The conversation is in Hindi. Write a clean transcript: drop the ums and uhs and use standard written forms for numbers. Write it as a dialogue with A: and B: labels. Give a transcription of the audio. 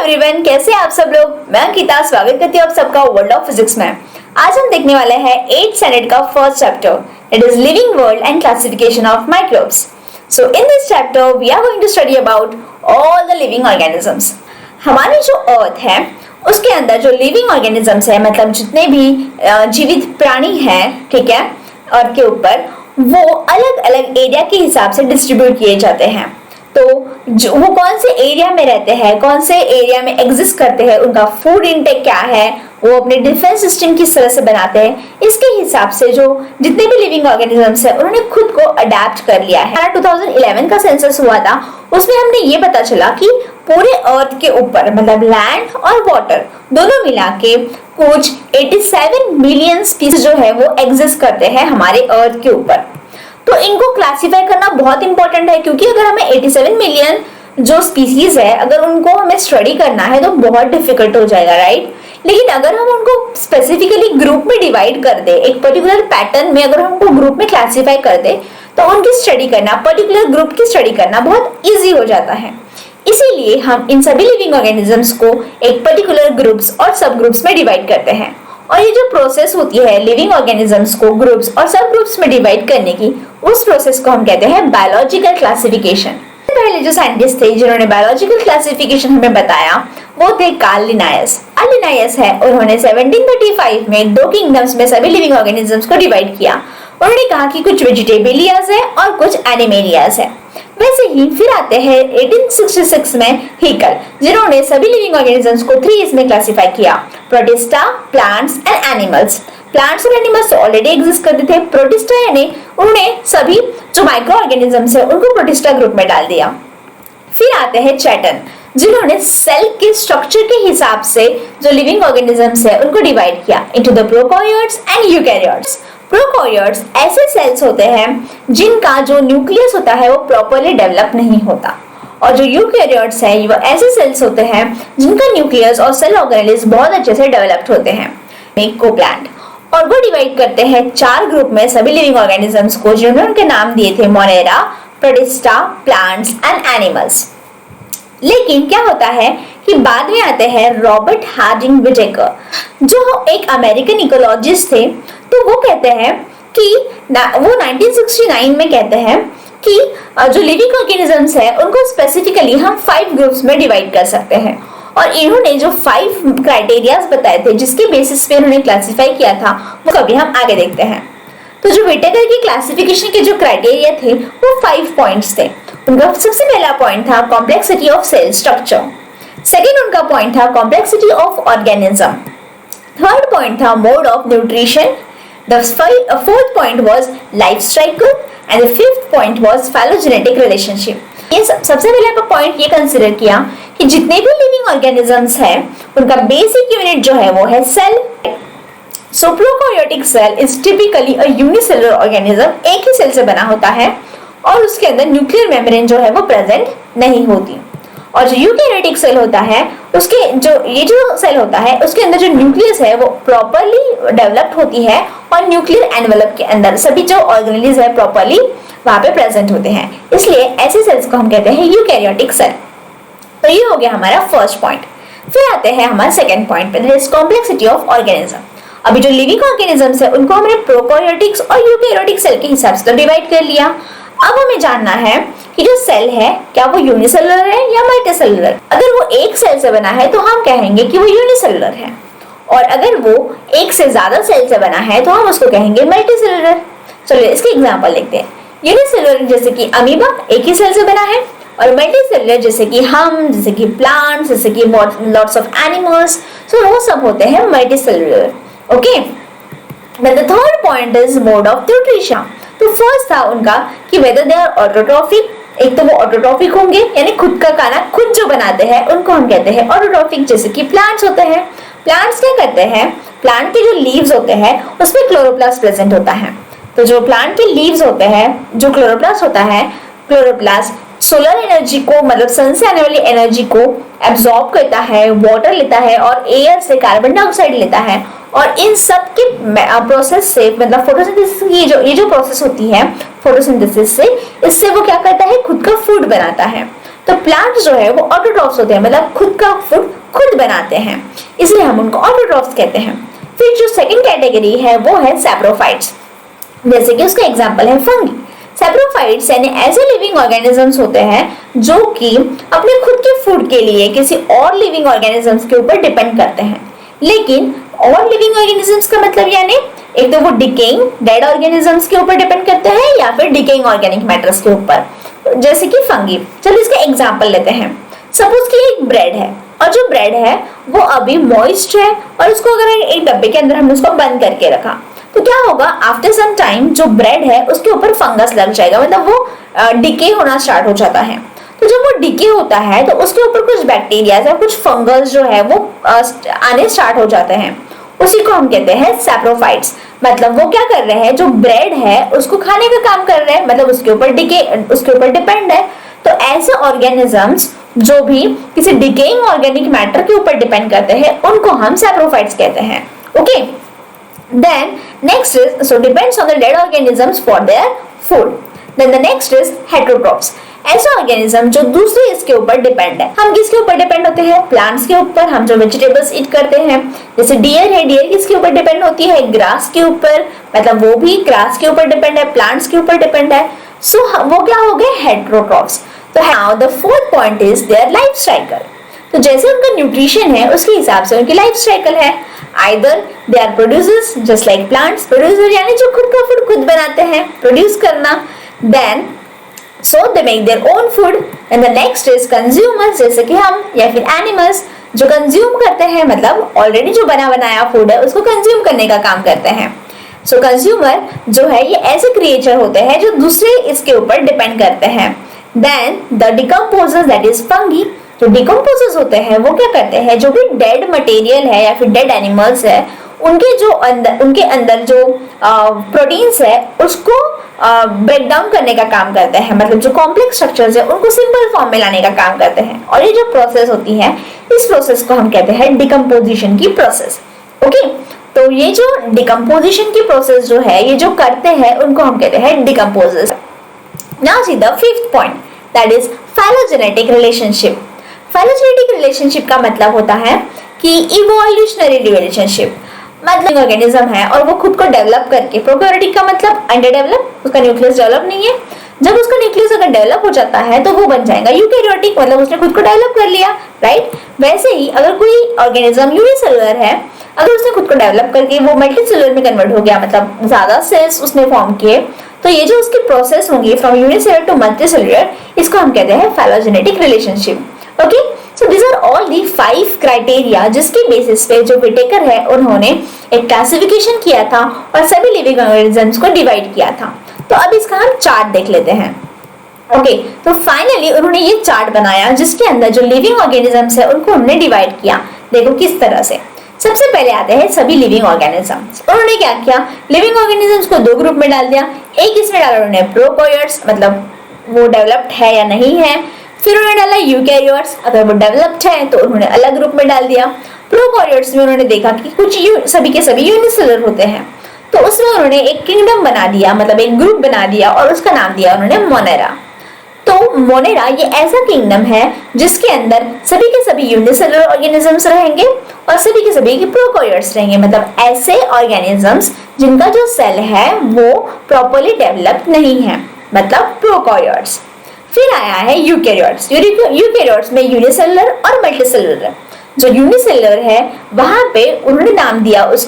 A: एवरीवन, कैसे हैं आप सब लोग। मैं अंकिता स्वागत करती हूँ आप सबका वर्ल्ड ऑफ फिजिक्स में। आज हम देखने वाले हैं 8th स्टैंडर्ड का first chapter, it is living world and classification of microbes. So in this chapter we are going to study about all the living organisms. हमारी जो अर्थ है उसके अंदर जो लिविंग ऑर्गेनिजम्स है, मतलब जितने भी जीवित प्राणी हैं, ठीक है, अर्थ के ऊपर, वो अलग अलग एरिया के हिसाब से डिस्ट्रीब्यूट किए जाते हैं। तो वो कौन से एरिया में रहते हैं, कौन से एरिया में एग्जिस्ट करते हैं, उनका फूड इंटेक क्या है, वो अपने डिफेंस सिस्टम किस तरह से बनाते हैं, इसके हिसाब से जो जितने भी लिविंग ऑर्गेनिजम्स हैं उन्होंने खुद को अडेप्ट कर लिया है। 2011 का सेंसस हुआ था, उसमें हमने ये पता चला कि पूरे अर्थ के ऊपर, मतलब लैंड और वाटर दोनों मिला के कुछ 87 मिलियन स्पीसीज जो है वो एग्जिस्ट करते हैं हमारे अर्थ के ऊपर। तो इनको क्लासिफाई करना बहुत इंपॉर्टेंट है, क्योंकि अगर हमें 87 मिलियन जो स्पीसीज है अगर उनको हमें स्टडी करना है तो बहुत डिफिकल्ट हो जाएगा, राइट। लेकिन अगर हम उनको स्पेसिफिकली ग्रुप में डिवाइड कर दे, एक पर्टिकुलर पैटर्न में अगर हम उनको ग्रुप में क्लासिफाई कर दे, तो उनकी स्टडी करना, पर्टिकुलर ग्रुप की स्टडी करना बहुत ईजी हो जाता है। इसीलिए हम इन सभी लिविंग ऑर्गेनिजम्स को एक पर्टिकुलर ग्रुप्स और सब ग्रुप्स में डिवाइड करते हैं। और ये जो प्रोसेस होती है लिविंग ऑर्गेनिजम्स को ग्रुप्स और सब ग्रुप्स में डिवाइड करने की, उस प्रोसेस को हम कहते हैं बायोलॉजिकल क्लासिफिकेशन। पहले जो साइंटिस्ट थे जिन्होंने बायोलॉजिकल क्लासिफिकेशन हमें बताया वो थे कार्ल लिनायस। कार्ल लिनायस है, उन्होंने 1735 में 2 किंगडम्स में सभी लिविंग ऑर्गेनिजम्स को डिवाइड किया। उन्होंने कहा कि कुछ वेजिटेबलियाज है और कुछ एनिमेलियाज है। वैसे ही फिर आते हैं 1866 में हिकल, जिन्होंने सभी लिविंग ऑर्गेनिजम्स को 3 में क्लासिफाई किया, protista, plants and animals. Plants और एनिमल्स ऑलरेडी एग्जिस्ट करते थे। प्रोटिस्टा यानी उन्होंने सभी जो माइक्रो ऑर्गेनिजम्स है उनको प्रोटिस्टा ग्रुप में डाल दिया। फिर आते हैं चैटन, जिन्होंने सेल के स्ट्रक्चर के हिसाब से जो लिविंग ऑर्गेनिजम्स है उनको डिवाइड किया into the prokaryotes and eukaryotes. Prokaryotes ऐसे सेल्स होते हैं जिनका जो न्यूक्लियस होता है वो प्रॉपर्ली डेवलप नहीं होता, और जो यूकैरियोट्स है वो ऐसे सेल्स होते हैं जिनका न्यूक्लियस और सेल ऑर्गेनेल्स बहुत अच्छे से डेवलप्ड होते हैं। को प्लांट, और वो डिवाइड करते हैं 4 ग्रुप में सभी लिविंग ऑर्गेनिजम्स को, जिन्होंने उनके नाम दिए थे Monera, protista, plants and animals. लेकिन क्या होता है कि बाद में आते हैं रॉबर्ट हार्डिंग विटेकर, जो एक अमेरिकन इकोलॉजिस्ट थे। तो वो कहते हैं कि वो 1969 में कहते हैं कि जो लिविंग ऑर्गेनिजम्स है उनको स्पेसिफिकली हम 5 ग्रुप्स में डिवाइड कर सकते हैं। और इन्होंने जो 5 क्राइटेरियाज बताए थे जिसके बेसिस पे उन्होंने क्लासिफाई किया था, वो कभी हम आगे देखते हैं। तो जो विटेकर की क्लासिफिकेशन के जो क्राइटेरिया थे वो 5 पॉइंट्स थे। उनका सबसे पहला पॉइंट था complexity of cell structure. Second उनका पॉइंट था complexity of organism. Third point था mode of nutrition. The fourth point was life cycle and the fifth point was phylogenetic relationship. ये सबसे पहले पॉइंट ये कंसिडर किया कि जितने भी लिविंग ऑर्गेनिजम्स हैं उनका बेसिक यूनिट जो है वो है cell. So prokaryotic cell is typically a unicellular organism, एक ही सेल से बना होता है और उसके अंदर न्यूक्लियर मेम्ब्रेन जो है वो प्रेजेंट नहीं होती। और जो यूकैरियोटिक सेल होता है उसके जो सेल होता है उसके अंदर जो न्यूक्लियस है वो प्रॉपर्ली डेवलप्ड होती है और न्यूक्लियर एनवेलप के अंदर सभी जो ऑर्गेनेल्स है प्रॉपर्ली वहां पे प्रेजेंट होते हैं, इसलिए ऐसे सेल्स को हम कहते हैं यूकैरियोटिक सेल। तो ये हो गया हमारा फर्स्ट पॉइंट। फिर आते हैं हमारे सेकेंड पॉइंट पे, that is complexity of organism. अभी जो लिविंग ऑर्गेनिजम्स है उनको हमने प्रोकैरियोटिक्स और यूकैरियोटिक सेल के हिसाब से तो डिवाइड कर लिया। अब हमें जानना है कि जो सेल है क्या वो यूनिसेलुलर है या मल्टीसेलुलर। अगर वो एक सेल से बना है तो हम कहेंगे कि वो यूनिसेलुलर है, और अगर वो एक से ज्यादा सेल से बना है तो हम उसको कहेंगे मल्टीसेलुलर। चलिए इसके एग्जांपल लिखते हैं। यूनिसेलुलर जैसे कि अमीबा एक ही सेल से बना है, और मल्टीसेलुलर जैसे कि हम, जैसे कि प्लांट्स, जैसे कि लॉट्स ऑफ एनिमल्स, तो वो सब होते हैं multicellular. Okay, then the third point is mode of nutrition. तो फर्स्ट था उनका कि वेदर दे आर ऑटोट्रॉफिक, एक तो वो ऑटोट्रॉफिक होंगे यानी खुद का खाना खुद जो बनाते हैं उनको हम कहते हैं ऑटोट्रॉफिक, जैसे कि प्लांट्स होते हैं। प्लांट्स क्या करते हैं, प्लांट के जो लीव्स होते हैं उसमें क्लोरोप्लास्ट प्रेजेंट होता है। तो जो प्लांट के लीव्स होते हैं, जो क्लोरोप्लास्ट होता है, क्लोरोप्लास्ट सोलर एनर्जी को, मतलब सन से आने वाली एनर्जी को एब्जॉर्ब करता है, वाटर लेता है और एयर से कार्बन डाइऑक्साइड लेता है, और इन सब के प्रोसेस से, मतलब फोटोसिंथेसिस की ये जो प्रोसेस होती है फोटोसिंथेसिस से, इससे वो क्या करता है, खुद का फूड बनाता है। तो प्लांट जो है वो ऑटोट्रॉफ्स होते हैं, मतलब खुद का फूड खुद बनाते हैं, इसलिए हम उनको ऑटोट्रॉफ्स कहते हैं। फिर जो सेकंड कैटेगरी है वो है सैप्रोफाइट्स, जैसे कि उसका एग्जांपल है फंगी। सैप्रोफाइट्स यानी ऐसे लिविंग ऑर्गेनिजम्स होते हैं जो कि अपने खुद के फूड के लिए किसी और लिविंग ऑर्गेनिजम्स के ऊपर डिपेंड करते हैं। लेकिन और लिविंग ऑर्गेनिजम्स का मतलब यानी एक तो वो डिकेइंग डेड ऑर्गेनिजम्स के ऊपर डिपेंड करते हैं या फिर डिकेइंग ऑर्गेनिक मैटर्स के ऊपर, जैसे कि फंगी। चलो इसका एग्जांपल लेते हैं। सपोज कि एक ब्रेड है और जो ब्रेड है वो अभी मॉइस्ट है और उसको अगर एक डब्बे के अंदर हमने उसको बंद करके रखा तो क्या होगा, आफ्टर सम टाइम जो ब्रेड है उसके ऊपर फंगस लग जाएगा, मतलब वो डिके होना स्टार्ट हो जाता है। तो जब वो डिके होता है तो उसके ऊपर कुछ बैक्टीरिया या कुछ फंगस जो है वो आने स्टार्ट हो जाते हैं, उसी को हम कहते हैं सैप्रोफाइट्स। मतलब वो क्या कर रहे हैं, जो ब्रेड है उसको खाने का काम कर रहे हैं, मतलब उसके ऊपर डिपेंड है। तो ऐसे ऑर्गेनिजम्स जो भी किसी डिकेइंग ऑर्गेनिक मैटर के ऊपर डिपेंड करते हैं उनको हम सैप्रोफाइट्स कहते हैं। Okay, then next is so depends on the dead organisms for their food. Then the next is heterotrophs, ऐसे ऑर्गेनिज्म जो दूसरे इसके ऊपर डिपेंड है। हम किसके ऊपर डिपेंड होते हैं, प्लांट्स के ऊपर। हम जो वेजिटेबल्स ईट करते हैं, जैसे डियर है, डियर किसके ऊपर डिपेंड होती है, ग्रास के ऊपर, मतलब वो भी ग्रास के ऊपर डिपेंड है, प्लांट्स के ऊपर डिपेंड है। सो वो क्या हो गए, हेटेरोट्रॉफ्स। तो now the fourth point is their life cycle. तो जैसे उनका न्यूट्रिशन है उसके हिसाब से उनकी लाइफ साइकिल है। Either they are producers just like plants, producer यानी जो खुद का फूड खुद बनाते हैं, प्रोड्यूस करना। Then so they make their own food and the next is consumers, जैसे कि हम या फिर animals जो कंज्यूम करते हैं, मतलब ऑलरेडी जो बना बनाया फूड है उसको कंज्यूम करने का काम करते हैं। सो कंज्यूमर जो है ये ऐसे क्रिएचर होते हैं जो दूसरे इसके ऊपर डिपेंड करते हैं। Then the decomposers that is fungi, जो डिकम्पोजर्स होते हैं वो क्या करते हैं, जो भी डेड मटेरियल है या फिर डेड एनिमल्स है उनके अंदर जो प्रोटीन्स है उसको ब्रेक डाउन करने का काम करते हैं, मतलब जो कॉम्प्लेक्स स्ट्रक्चर्स है उनको सिंपल फॉर्म में लाने का काम करते हैं। और ये जो प्रोसेस होती है इस प्रोसेस को हम कहते हैं डिकम्पोजिशन की प्रोसेस। ओके, तो ये जो डिकम्पोजिशन की प्रोसेस जो है ये जो करते हैं उनको हम कहते हैं decomposers. Now see the fifth point, that is phylogenetic relationship. Phylogenetic relationship का मतलब होता है कि इवोल्यूशनरी रिलेशनशिप, मतलब ऑर्गेनिज्म है और वो खुद को डेवलप करके, प्रोकैरियोटिक का मतलब अंडर डेवलप, उसका न्यूक्लियस डेवलप नहीं है। जब उसका न्यूक्लियस अगर डेवलप हो जाता है तो वो बन जाएगा यूकैरियोटिक, मतलब उसने खुद को डेवलप कर लिया, राइट। वैसे ही अगर कोई ऑर्गेनिज्म यूनिसेलुलर है, अगर उसने खुद को डेवलप करके वो मल्टीसेलुलर में कन्वर्ट हो गया, मतलब ज्यादा सेल्स उसने फॉर्म किए, तो ये जो उसकी प्रोसेस होंगी फ्रॉम यूनिसेलुलर टू मल्टीसेलुलर, इसको हम कहते हैं phylogenetic relationship. Okay, so this are all the 5 criteria जिसके बेसिस पे जो विटेकर है उन्होंने एक क्लासिफिकेशन किया था और सभी लिविंग ऑर्गेनिजम्स को डिवाइड किया था। तो अब इसका हम चार्ट देख लेते हैं। ओके, तो फाइनली उन्होंने ये चार्ट बनाया जिसके अंदर जो लिविंग ऑर्गेनिजम्स है उनको हमने डिवाइड किया। देखो किस तरह से। सबसे पहले आते हैं सभी लिविंग ऑर्गेनिजम्स। उन्होंने क्या किया, लिविंग ऑर्गेनिजम्स को 2 ग्रुप में डाल दिया। एक इसमें डाला उन्होंने प्रोकैरियोट्स, मतलब वो डेवलप्ड है या नहीं है। फिर उन्होंने डाला यूकैरियोट्स, अगर वो डेवलप्ड है तो उन्होंने अलग ग्रुप में डाल दिया। प्रोकैरियोट्स में उन्होंने देखा कि कुछ सभी के सभी यूनिसेलुलर होते हैं, तो उसमें उन्होंने एक किंगडम बना दिया, मतलब एक ग्रुप बना दिया और उसका नाम दिया उन्होंने मोनेरा। तो मोनेरा ये ऐसा किंगडम है जिसके अंदर सभी के सभी यूनिसेलुलर ऑर्गेनिजम्स रहेंगे और सभी के सभी प्रोकैरियोट्स रहेंगे, मतलब ऐसे ऑर्गेनिजम्स जिनका जो सेल है वो प्रॉपर्ली डेवलप्ड नहीं है, मतलब प्रोकैरियोट्स। फिर आया है यूकैरियोट्स। यूकैरियोट्स में यूनिसेलुलर और मल्टीसेलुलर। जो यूनिसेलुलर है वहां पे उन्होंने नाम दिया उसका